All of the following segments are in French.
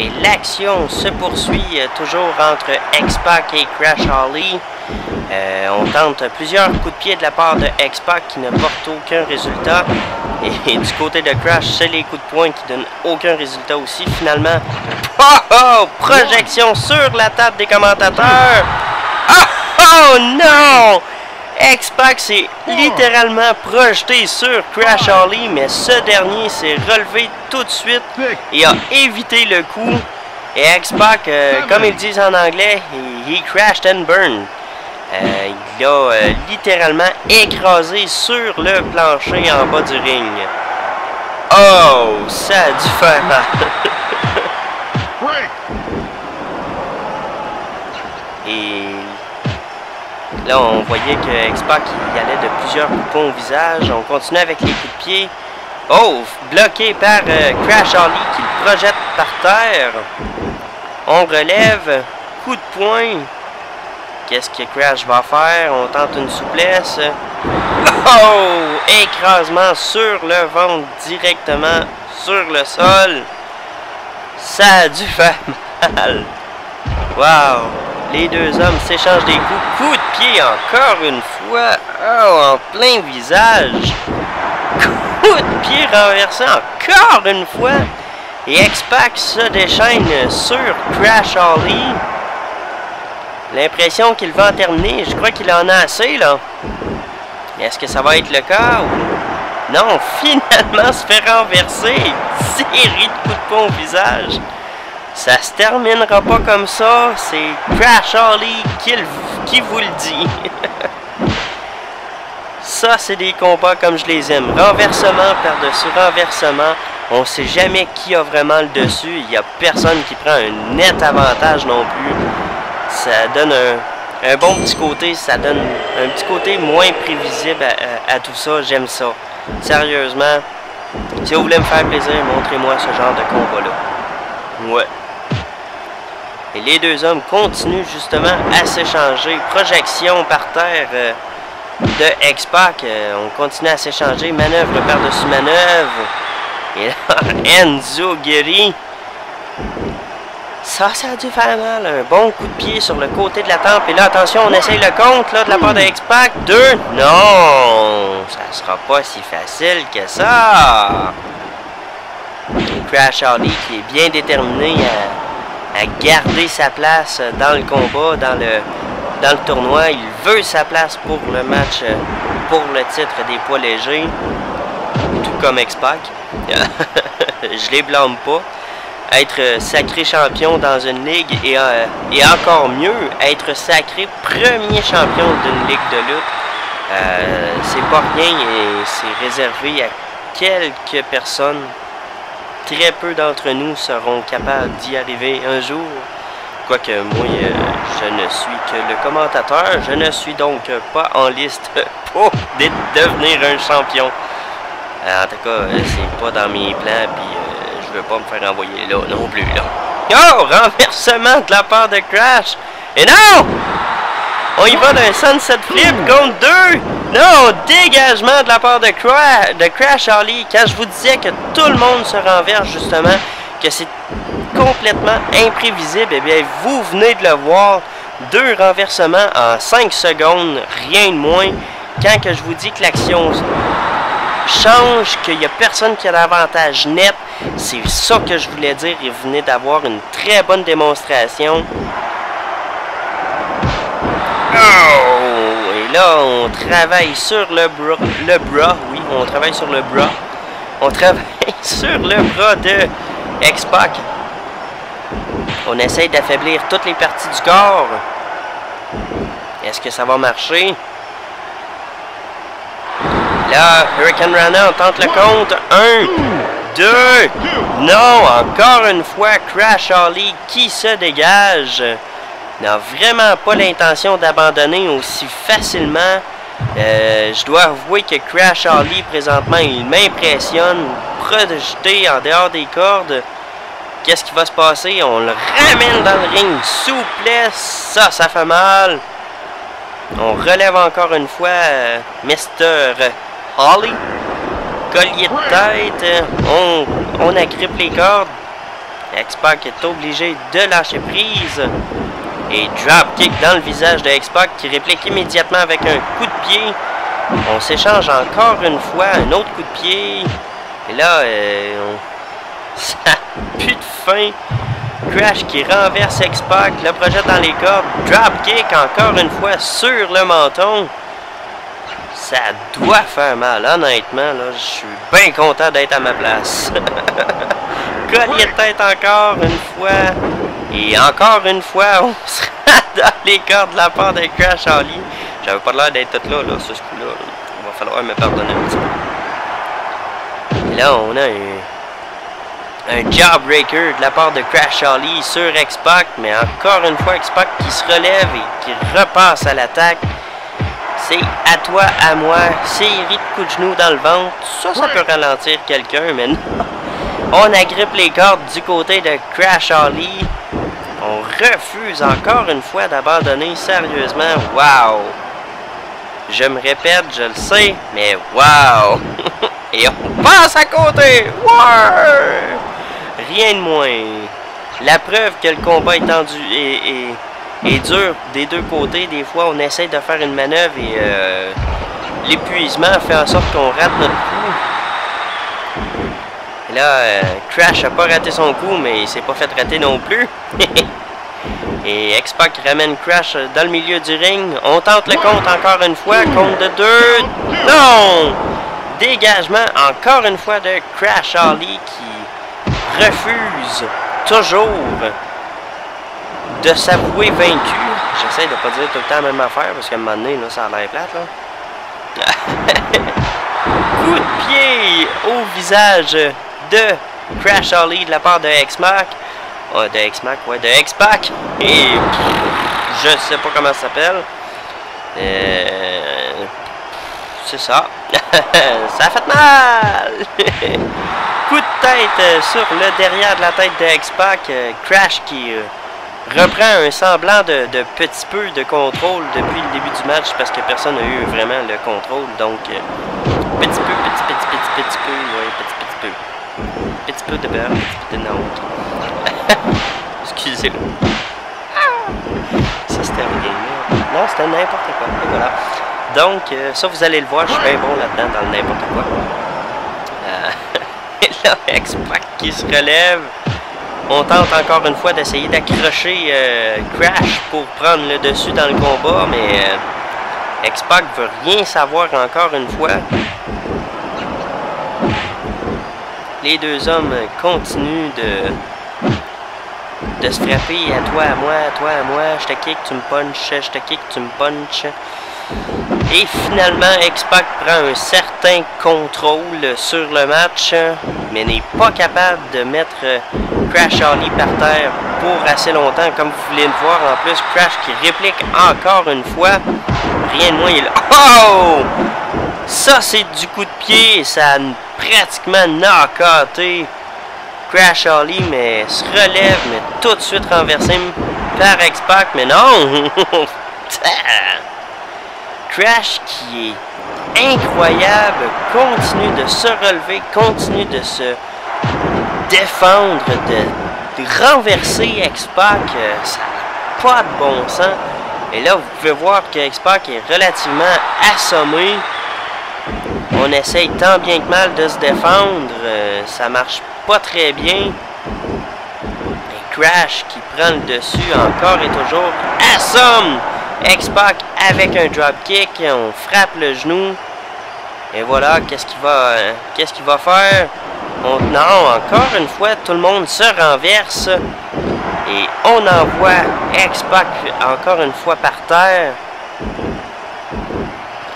Et l'action se poursuit toujours entre X-Pac et Crash Holly. On tente plusieurs coups de pied de la part de X-Pac qui ne portent aucun résultat. Et du côté de Crash, c'est les coups de poing qui donnent aucun résultat aussi. Finalement, projection sur la table des commentateurs. Oh non! X-Pac s'est littéralement projeté sur Crash Holly, mais ce dernier s'est relevé tout de suite et a évité le coup. Et X-Pac, comme ils disent en anglais, he crashed and burned. Il a littéralement écrasé sur le plancher en bas du ring. Oh, ça a dû faire mal. Et là, on voyait que X-Pac allait de plusieurs coups de poing au visage. On continue avec les coups de pied. Oh, bloqué par Crash Holly qui le projette par terre. On relève. Coup de poing. Qu'est-ce que Crash va faire? On tente une souplesse. Oh! Écrasement sur le ventre directement sur le sol. Ça a dû faire mal. Wow! Les deux hommes s'échangent des coups. Coup de pied encore une fois. Oh, en plein visage. Coup de pied renversé encore une fois. Et X-Pac se déchaîne sur Crash Holly. L'impression qu'il va en terminer. Je crois qu'il en a assez, là. Est-ce que ça va être le cas? Ou... non, finalement, se fait renverser. Série de coups de poing au visage. Ça se terminera pas comme ça. C'est Crash Holly qui vous le dit. Ça, c'est des combats comme je les aime. Renversement par-dessus renversement. On sait jamais qui a vraiment le dessus. Il n'y a personne qui prend un net avantage non plus. Ça donne un bon petit côté. Ça donne un petit côté moins prévisible à tout ça. J'aime ça. Sérieusement, si vous voulez me faire plaisir, montrez-moi ce genre de combat-là. Ouais. Et les deux hommes continuent justement à s'échanger. Projection par terre de X-Pac. On continue à s'échanger. Manœuvre par-dessus manœuvre. Et là, Enzo Guerri. Ça a dû faire mal. Un bon coup de pied sur le côté de la tempe. Et là, attention, on essaye le compte là, de la part de X-Pac. 2. Non! Ça sera pas si facile que ça. Crash Holly qui est bien déterminé à garder sa place dans le combat, dans le tournoi. Il veut sa place pour le match, pour le titre des poids légers. Tout comme X-Pac. Je les blâme pas. Être sacré champion dans une ligue et encore mieux, être sacré premier champion d'une ligue de lutte, c'est pas rien et c'est réservé à quelques personnes. Très peu d'entre nous seront capables d'y arriver un jour. Quoique moi, je ne suis que le commentateur, je ne suis donc pas en liste pour devenir un champion. En tout cas, c'est pas dans mes plans, puis je veux pas me faire envoyer là non plus, là. Oh! Renversement de la part de Crash! Et non! On y va d'un sunset flip contre 2! Non! Dégagement de la part de Crash Holly. Quand je vous disais que tout le monde se renverse, justement, que c'est complètement imprévisible, eh bien, vous venez de le voir. 2 renversements en 5 secondes, rien de moins. Quand que je vous dis que l'action change, qu'il n'y a personne qui a l'avantage net, c'est ça que je voulais dire. Et vous venez d'avoir une très bonne démonstration. Oh! Et là, on travaille sur le bras. Oui, on travaille sur le bras. On travaille sur le bras de X-Pac. On essaye d'affaiblir toutes les parties du corps. Est-ce que ça va marcher? Là, Hurricane Rana, on tente le compte. 1, 2, non, encore une fois, Crash Holly qui se dégage. N'a vraiment pas l'intention d'abandonner aussi facilement. Je dois avouer que Crash Holly, présentement, il m'impressionne. Projeté en dehors des cordes. Qu'est-ce qui va se passer? On le ramène dans le ring. Souplesse, ça fait mal. On relève encore une fois Mr. Holly. Collier de tête. On agrippe les cordes. X-Pac est obligé de lâcher prise. Et dropkick dans le visage de X-Pac qui réplique immédiatement avec un coup de pied. On s'échange encore une fois un autre coup de pied. Et là, ça n'a plus de fin. Crash qui renverse X-Pac, le projette dans les cordes. Dropkick encore une fois sur le menton. Ça doit faire mal, honnêtement. Là, je suis bien content d'être à ma place. Collier de tête encore une fois. Et encore une fois, on sera dans les cordes de la part de Crash Ali. J'avais pas l'air d'être tout là, sur ce coup-là. Il va falloir me pardonner un petit peu. Et là, on a un Jawbreaker de la part de Crash Ali sur X-Pac. Mais encore une fois, X-Pac qui se relève et qui repasse à l'attaque. C'est à toi, à moi. Série de coups de genoux dans le ventre. Ça peut ralentir quelqu'un, mais non. On agrippe les cordes du côté de Crash Ali. On refuse encore une fois d'abandonner, sérieusement. Wow! Je me répète, je le sais, mais wow! Et on passe à côté! Ouais! Rien de moins. La preuve que le combat est tendu et dur des deux côtés. Des fois, on essaie de faire une manœuvre et l'épuisement fait en sorte qu'on rate notre coup. Et là, Crash n'a pas raté son coup, mais il s'est pas fait rater non plus. Et X-Pac ramène Crash dans le milieu du ring. On tente le compte encore une fois. Compte de 2. Non! Dégagement encore une fois de Crash Ali qui refuse toujours de s'avouer vaincu. J'essaie de pas dire tout le temps la même affaire parce qu'à un moment donné, là, ça a l'air plate. Là. Coup de pied au visage de Crash Ali de la part de X-Pac. De X-Pac. Et je sais pas comment ça s'appelle. C'est ça. Ça a fait mal. Coup de tête sur le derrière de la tête de X-Pac. Crash qui reprend un semblant de petit peu de contrôle depuis le début du match parce que personne n'a eu vraiment le contrôle. Donc, petit peu, petit peu de beurre, petit peu de note. Excusez-le. Ça c'était rien. Non, c'était n'importe quoi. Et voilà. Donc, ça vous allez le voir, je suis bien bon là-dedans dans le n'importe quoi. Et là, X-Pac qui se relève. On tente encore une fois d'essayer d'accrocher Crash pour prendre le dessus dans le combat, mais X-Pac veut rien savoir encore une fois. Les deux hommes continuent de se frapper à toi, à moi, je te kick, tu me punches, je te kick, tu me punches. Et finalement, X-Pac prend un certain contrôle sur le match, mais n'est pas capable de mettre Crash Ali par terre pour assez longtemps, comme vous voulez le voir. En plus, Crash qui réplique encore une fois. Rien de moins, il... Oh! Ça, c'est du coup de pied, ça a pratiquement knock-outé Crash Ali, mais se relève, mais tout de suite renversé par X-Pac, mais non! Crash qui est incroyable, continue de se relever, continue de se défendre, de renverser X-Pac, ça n'a pas de bon sens. Et là, vous pouvez voir que X-Pac est relativement assommé. On essaye tant bien que mal de se défendre, ça marche pas très bien. Et Crash qui prend le dessus encore et toujours assomme X-Pac avec un dropkick. On frappe le genou. Et voilà, qu'est-ce qu'il va faire? Non, encore une fois, tout le monde se renverse. Et on envoie X-Pac encore une fois par terre.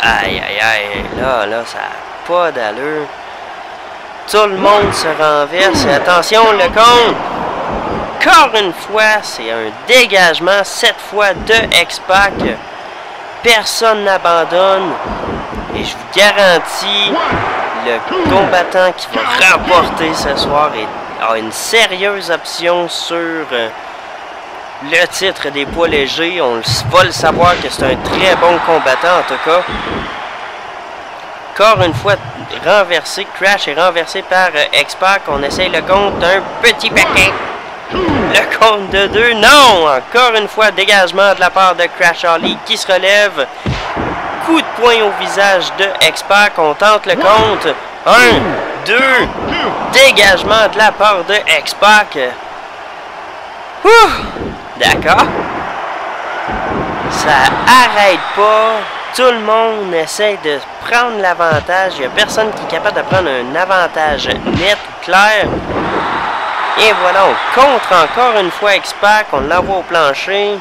Aïe, aïe, aïe. Là, ça n'a pas d'allure. Tout le monde se renverse. Et attention, le compte. Encore une fois, c'est un dégagement, cette fois de X-Pac. Personne n'abandonne. Et je vous garantis, le combattant qui va remporter ce soir a une sérieuse option sur le titre des poids légers. On va le savoir que c'est un très bon combattant en tout cas. Encore une fois renversé, Crash est renversé par X-Pac. On essaye le compte d'un petit paquet. Le compte de 2. Non! Encore une fois, dégagement de la part de Crash Holly qui se relève. Coup de poing au visage de X-Pac. On tente le compte. 1, 2. Dégagement de la part de X-Pac. D'accord. Ça arrête pas. Tout le monde essaie de prendre l'avantage. Il n'y a personne qui est capable de prendre un avantage net ou clair. Et voilà, on contre encore une fois X-Pac. On l'envoie au plancher.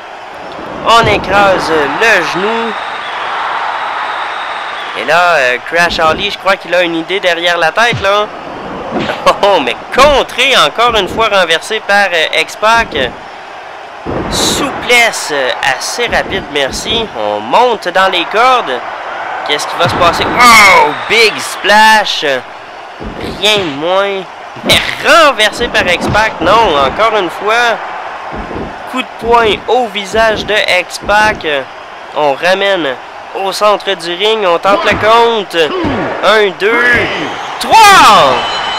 On écrase le genou. Et là, Crash Holly, je crois qu'il a une idée derrière la tête, là. Oh, mais contré, encore une fois renversé par X-Pac. Souplesse assez rapide, merci. On monte dans les cordes. Qu'est-ce qui va se passer? Oh! Big splash! Rien de moins. Mais renversé par X-Pac. Non, encore une fois. Coup de poing au visage de X-Pac. On ramène au centre du ring. On tente le compte. 1, 2, 3!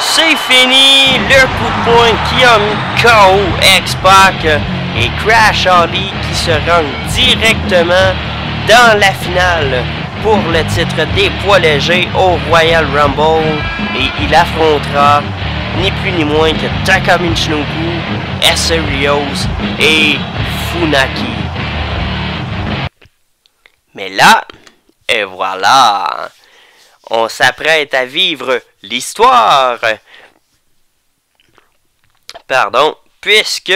C'est fini. Le coup de poing qui a mis KO X-Pac. Et Crash Holly qui se rend directement dans la finale pour le titre des poids légers au Royal Rumble. Et il affrontera ni plus ni moins que Taka Michinoku, Essa Rios et Funaki. Mais là, et voilà, on s'apprête à vivre l'histoire. Pardon, puisque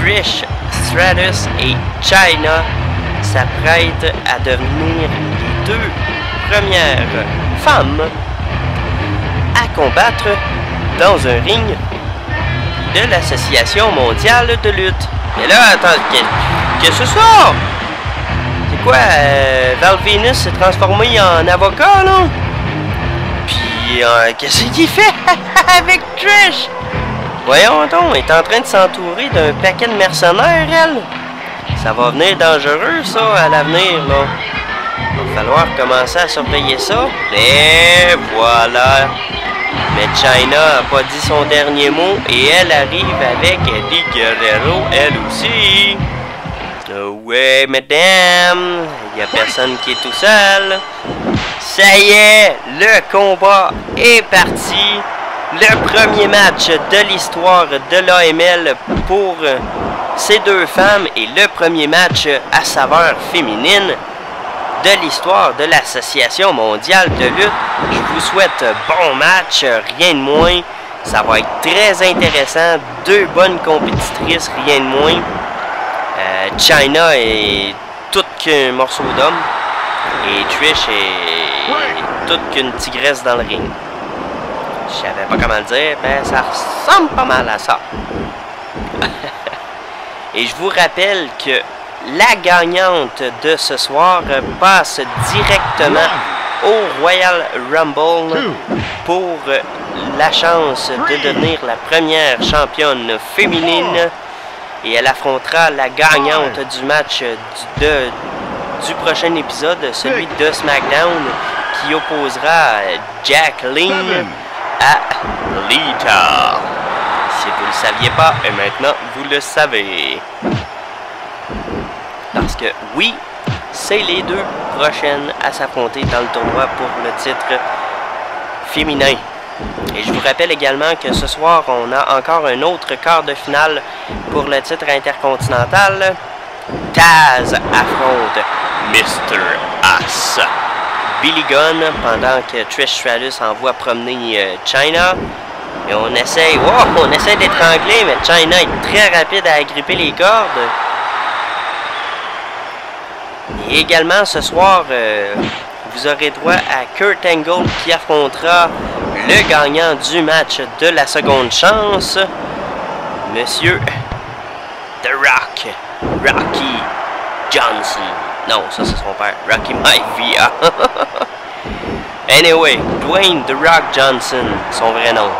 Trish Stratus et Chyna s'apprêtent à devenir les 2 premières femmes à combattre dans un ring de l'Association mondiale de lutte. Mais là, attends, qu'est-ce que c'est ça? C'est quoi? Val Venis s'est transformé en avocat, là? Puis, qu'est-ce qu'il fait avec Trish? Voyons donc, elle est en train de s'entourer d'un paquet de mercenaires, elle. Ça va venir dangereux, ça, à l'avenir, là. Il va falloir commencer à surveiller ça. Et voilà. Mais Chyna n'a pas dit son dernier mot et elle arrive avec Eddie Guerrero, elle aussi. Ouais, madame, il n'y a personne qui est tout seul. Ça y est, le combat est parti. Le premier match de l'histoire de l'AML pour ces 2 femmes et le premier match à saveur féminine de l'histoire de l'Association mondiale de lutte. Je vous souhaite bon match, rien de moins. Ça va être très intéressant. 2 bonnes compétitrices, rien de moins. Chyna est toute qu'un morceau d'homme. Et Trish est toute qu'une tigresse dans le ring. Je savais pas comment le dire, mais ça ressemble pas mal à ça. Et je vous rappelle que la gagnante de ce soir passe directement au Royal Rumble pour la chance de devenir la première championne féminine. Et elle affrontera la gagnante du match du prochain épisode, celui de SmackDown, qui opposera Jacqueline à Lita. Si vous ne le saviez pas, et maintenant vous le savez. Parce que oui, c'est les 2 prochaines à s'affronter dans le tournoi pour le titre féminin. Et je vous rappelle également que ce soir, on a encore un autre quart de finale pour le titre intercontinental. Taz affronte Mr. Ass. Billy Gunn, pendant que Trish Stratus envoie promener Chyna. Et on essaie d'étrangler, mais Chyna est très rapide à agripper les cordes. Et également ce soir, vous aurez droit à Kurt Angle qui affrontera le gagnant du match de la seconde chance, Monsieur The Rock, Rocky Johnson. Non, ça c'est son père, Rocky Maivia. Anyway, Dwayne The Rock Johnson, son vrai nom.